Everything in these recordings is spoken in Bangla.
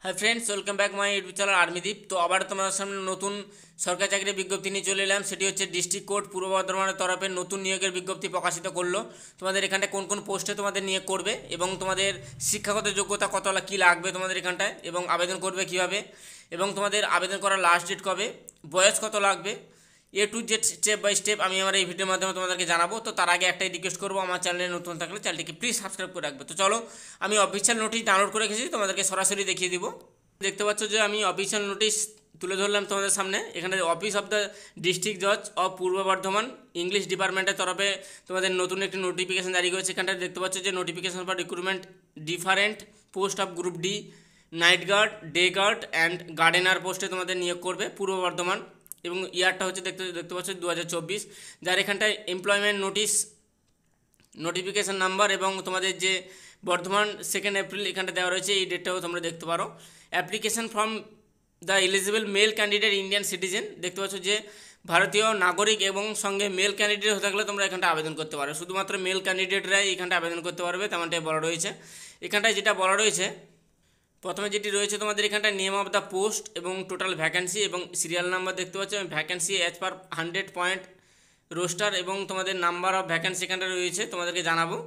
High friends, welcome back my YouTube channel Armideep. তো আবার তোমাদের সামনে নতুন সরকারি চাকরির বিজ্ঞপ্তি নিয়ে চলে এলাম। সেটি হচ্ছে ডিস্ট্রিক্ট কোর্ট পূর্ব বর্ধমানের তরফে নতুন নিয়োগের বিজ্ঞপ্তি প্রকাশিত করলো। তোমাদের এখানটায় কোন কোন পোস্টে তোমাদের নিয়োগ করবে এবং তোমাদের শিক্ষাগত যোগ্যতা কত কী লাগবে তোমাদের এখানটায়, এবং আবেদন করবে কীভাবে, এবং তোমাদের আবেদন করার লাস্ট ডেট কবে, বয়স কত লাগবে, A to Z step by step আমি আমার এই ভিডিওর মাধ্যমে তোমাদেরকে জানাবো। তো তার আগে একটাই রিকোয়েস্ট করবো, আমার চ্যানেলে নতুন থাকলে চ্যানেলটিকে প্লিজ সাবস্ক্রাইব করে রাখবে। তো চলো, আমি অফিসিয়াল নোটিশ ডাউনলোড করে রেখেছি, তোমাদেরকে সরাসরি দেখিয়ে দিব। দেখতে পাচ্ছ যে আমি অফিসিয়াল নোটিশ তুলে ধরলাম তোমাদের সামনে। এখানে অফিস অফ দ্য ডিস্ট্রিক্ট জজ অফ পূর্ব বর্ধমান ইংলিশ ডিপার্টমেন্টের তরফে তোমাদের নতুন একটি নোটিফিকেশন জারি করেছে। এখানটায় দেখতে পাচ্ছ যে notification for recruitment different post of group D, night guard, day guard and gardener পোস্টে তোমাদের নিয়োগ করবে পূর্ব বর্ধমান, এবং ইয়ারটা হচ্ছে দেখতে পাচ্ছ 2024। যার এখানটায় এমপ্লয়মেন্ট নোটিশ নোটিফিকেশান নাম্বার এবং তোমাদের যে বর্ধমান 2 এপ্রিল এখানটা দেওয়া রয়েছে, এই ডেটটাও তোমরা দেখতে পারো। Application from the eligible male candidate Indian citizen, দেখতে পাচ্ছ যে ভারতীয় নাগরিক এবং সঙ্গে মেল ক্যান্ডিডেট হতে থাকলে তোমরা এখানটা আবেদন করতে পারো। শুধুমাত্র মেল ক্যান্ডিডেটরাই এখানটা আবেদন করতে পারবে, তেমনটাই বলা রয়েছে। এখানটায় যেটা বলা রয়েছে, প্রথমে যেটি রয়েছে তোমাদের এখানটা নেম অফ দ্য পোস্ট এবং টোটাল ভ্যাকেন্সি এবং সিরিয়াল নাম্বার দেখতে পাচ্ছ। Vacancy as per 100 point roaster এবং তোমাদের নাম্বার অফ ভ্যাকেন্সি এখানটা রয়েছে তোমাদেরকে জানাবো।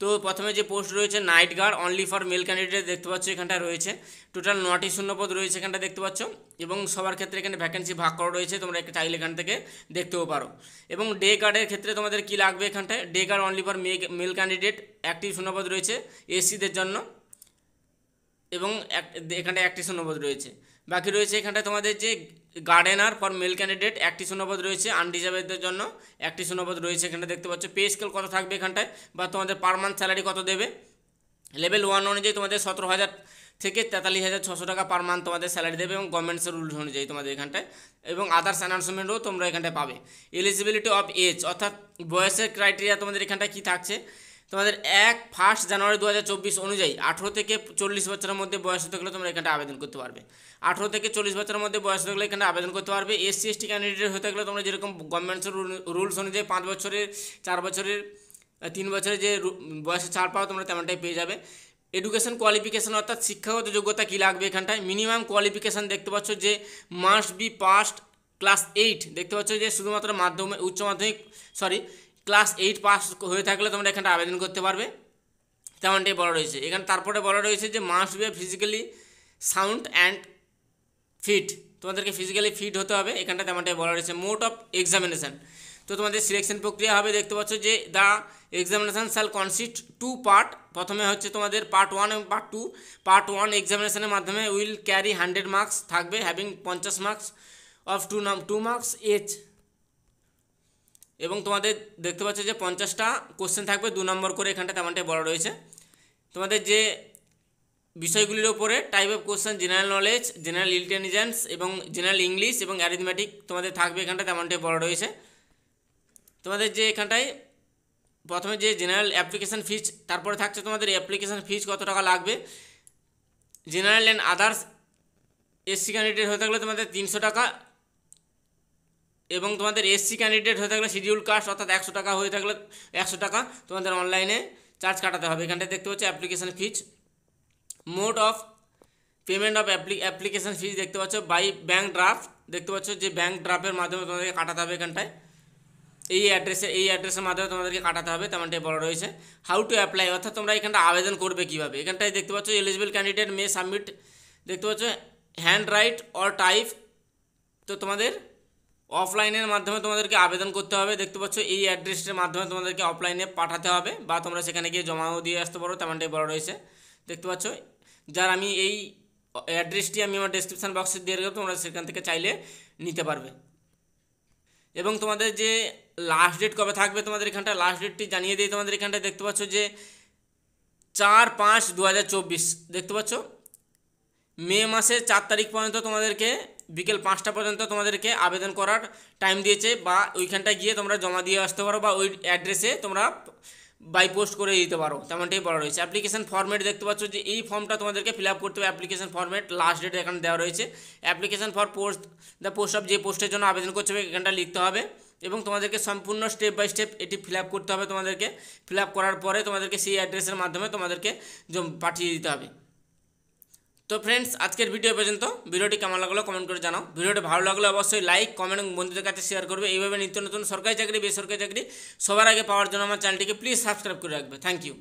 তো প্রথমে যে পোস্ট রয়েছে night guard only for male candidate দেখতে পাচ্ছ এখানটা রয়েছে। টোটাল 9টি শূন্যপদ রয়েছে এখানটা দেখতে পাচ্ছ, এবং সবার ক্ষেত্রে এখানে ভ্যাকেন্সি ভাগ করা রয়েছে, তোমরা একটা চাইলে এখান থেকে দেখতেও পারো। এবং ডে গার্ডের ক্ষেত্রে তোমাদের কী লাগবে, এখানটায় day guard only for male candidate একটি শূন্যপদ রয়েছে এসসিদের জন্য, এবং এখানটায় একটি শূন্যপদ রয়েছে। বাকি রয়েছে এখানটায় তোমাদের যে গার্ডেনার ফর মেল ক্যান্ডিডেট একটি শূন্যপদ রয়েছে, আনরিজার্ভেডদের জন্য একটি শূন্যপদ রয়েছে। এখানটা দেখতে পাচ্ছ পে স্কেল কত থাকবে এখানটায়, বা তোমাদের পার মান্থ স্যালারি কত দেবে। লেভেল 1 অনুযায়ী তোমাদের 17,000 থেকে 43,600 টাকা পার মান্থ তোমাদের স্যালারি দেবে, এবং গভর্নমেন্টসের রুলস অনুযায়ী তোমাদের এখানটায়, এবং আদার্স অ্যানাউন্সমেন্টও তোমরা এখানটায় পাবে। এলিজিবিলিটি অফ এজ, অর্থাৎ বয়সের ক্রাইটেরিয়া তোমাদের এখানটায় কী থাকছে, তোমাদের 1 জানুয়ারি 2024 অনুযায়ী 18 থেকে 40 বছরের মধ্যে বয়স হতে গেলে তোমরা এখানটা আবেদন করতে পারবে। 18 থেকে 40 বছরের মধ্যে বয়স হতে গেলে এখানে আবেদন করতে পারবে। এসসি এসটি ক্যান্ডিডেট হতে গেলে তোমরা যেরকম গভর্নমেন্টের রুলস অনুযায়ী 5 বছরের, 4 বছরের, 3 বছরের যে বয়সে ছাড় পাও তোমরা তেমনটাই পেয়ে যাবে। এডুকেশন কোয়ালিফিকেশান, অর্থাৎ শিক্ষাগত যোগ্যতা কী লাগবে এখানটায়, মিনিমাম কোয়ালিফিকেশান দেখতে পাচ্ছ যে মাস্ট বি পাস্ট ক্লাস 8, দেখতে পাচ্ছ যে শুধুমাত্র উচ্চ মাধ্যমিক ক্লাস 8 পাস হয়ে থাকলে তোমরা এখানটা আবেদন করতে পারবে, তেমনটাই বলা রয়েছে। এখানে তারপরে বলা রয়েছে যে must be physically sound and fit, তোমাদেরকে ফিজিক্যালি ফিট হতে হবে এখানটা, তেমনটাই বলা রয়েছে। মোড অফ এক্সামিনেশান, তো তোমাদের সিলেকশন প্রক্রিয়া হবে দেখতে পাচ্ছ যে the examination shall consist 2 part. প্রথমে হচ্ছে তোমাদের পার্ট 1 এবং পার্ট 2। পার্ট 1 এক্সামিনেশানের মাধ্যমে উইল ক্যারি 100 মার্কস থাকবে, having 50 marks of 2 marks H, এবং তোমাদের দেখতে পাচ্ছ যে 50টা কোশ্চেন থাকবে 2 নম্বর করে এখানটা, তেমনটাই বলা রয়েছে। তোমাদের যে বিষয়গুলির ওপরে type of question general knowledge, general intelligence এবং জেনারেল ইংলিশ এবং অ্যারিথমেটিক তোমাদের থাকবে এখানটা, তেমনটাই বলা রয়েছে। তোমাদের যে এখানটায় প্রথমে যে জেনারেল অ্যাপ্লিকেশান ফিজ, তারপরে থাকছে তোমাদের অ্যাপ্লিকেশান ফিজ কত টাকা লাগবে। General and others SC candidate হয়ে থাকলে তোমাদের 300 টাকা, এবং তোমাদের এসসি ক্যান্ডিডেট হয়ে থাকলে শিডিউল কাস্ট অর্থাৎ 100 টাকা হয়ে থাকলে 100 টাকা তোমাদের অনলাইনে চার্জ কাটাতে হবে। এখানটায় দেখতে পাচ্ছ application fees. Mode of payment of application ফিজ দেখতে পাচ্ছ বাই ব্যাঙ্ক ড্রাফট, দেখতে পাচ্ছ যে ব্যাঙ্ক ড্রাফটের মাধ্যমে তোমাদেরকে কাটাতে হবে এখানটায়, এই অ্যাড্রেসের মাধ্যমে তোমাদেরকে কাটাতে হবে, তেমনটাই বলা রয়েছে। হাউ টু অ্যাপ্লাই, অর্থাৎ তোমরা এখানটা আবেদন করবে কীভাবে, এখানটায় দেখতে পাচ্ছ এলিজিবল ক্যান্ডিডেট মে সাবমিট, দেখতে পাচ্ছ হ্যান্ড রাইট অর টাইপ, তো তোমাদের অফলাইনের মাধ্যমে তোমাদেরকে আবেদন করতে হবে। দেখতে পাচ্ছ এই অ্যাড্রেসের মাধ্যমে তোমাদেরকে অফলাইনে পাঠাতে হবে, বা তোমরা সেখানে গিয়ে জমাও দিয়ে আসতে পারো, তেমনটাই বলা রয়েছে। দেখতে পাচ্ছ যার আমি এই অ্যাড্রেসটি আমি আমার ডেসক্রিপশান বক্সে দিয়ে রাখবো, তোমরা সেখান থেকে চাইলে নিতে পারবে। এবং তোমাদের যে লাস্ট ডেট কবে থাকবে তোমাদের এখানটা লাস্ট ডেটটি জানিয়ে দিই। তোমাদের এখানটায় দেখতে পাচ্ছ যে 4/5/2024, দেখতে পাচ্ছ মে মাসের 4 তারিখ পর্যন্ত তোমাদেরকে বিকেল 5টা পর্যন্ত তোমাদেরকে আবেদন করার টাইম দিয়েছে, বা ওইখানটায় গিয়ে তোমরা জমা দিয়ে আসতে পারো, বা ওই অ্যাড্রেসে তোমরা বাই পোস্ট করে দিতে পারো, তেমনটাই বলা রয়েছে। অ্যাপ্লিকেশন ফর্মেট দেখতে পাচ্ছ যে এই ফর্মটা তোমাদেরকে ফিল আপ করতে হবে। অ্যাপ্লিকেশন ফর্মেট লাস্ট ডেট এখানে দেওয়া রয়েছে। Application for post the post of, যে পোস্টের জন্য আবেদন করতে হবে এখানটা লিখতে হবে, এবং তোমাদেরকে সম্পূর্ণ স্টেপ বাই স্টেপ এটি ফিল আপ করতে হবে। তোমাদেরকে ফিল আপ করার পরে তোমাদেরকে সেই অ্যাড্রেসের মাধ্যমে তোমাদেরকে পাঠিয়ে দিতে হবে। তো ফ্রেন্ডস, আজকের ভিডিও পর্যন্ত। ভিডিওটি কেমন লাগলো কমেন্ট করে জানাও। ভিডিওটি ভালো লাগলে অবশ্যই লাইক, কমেন্ট এবং বন্ধুদের কাছে শেয়ার করবে। এইভাবে নিত্য নতুন সরকারি চাকরি, বেসরকারি চাকরি সবার আগে পাওয়ার জন্য আমার চ্যানেলটিকে প্লিজ সাবস্ক্রাইব করে রাখবে। Thank you.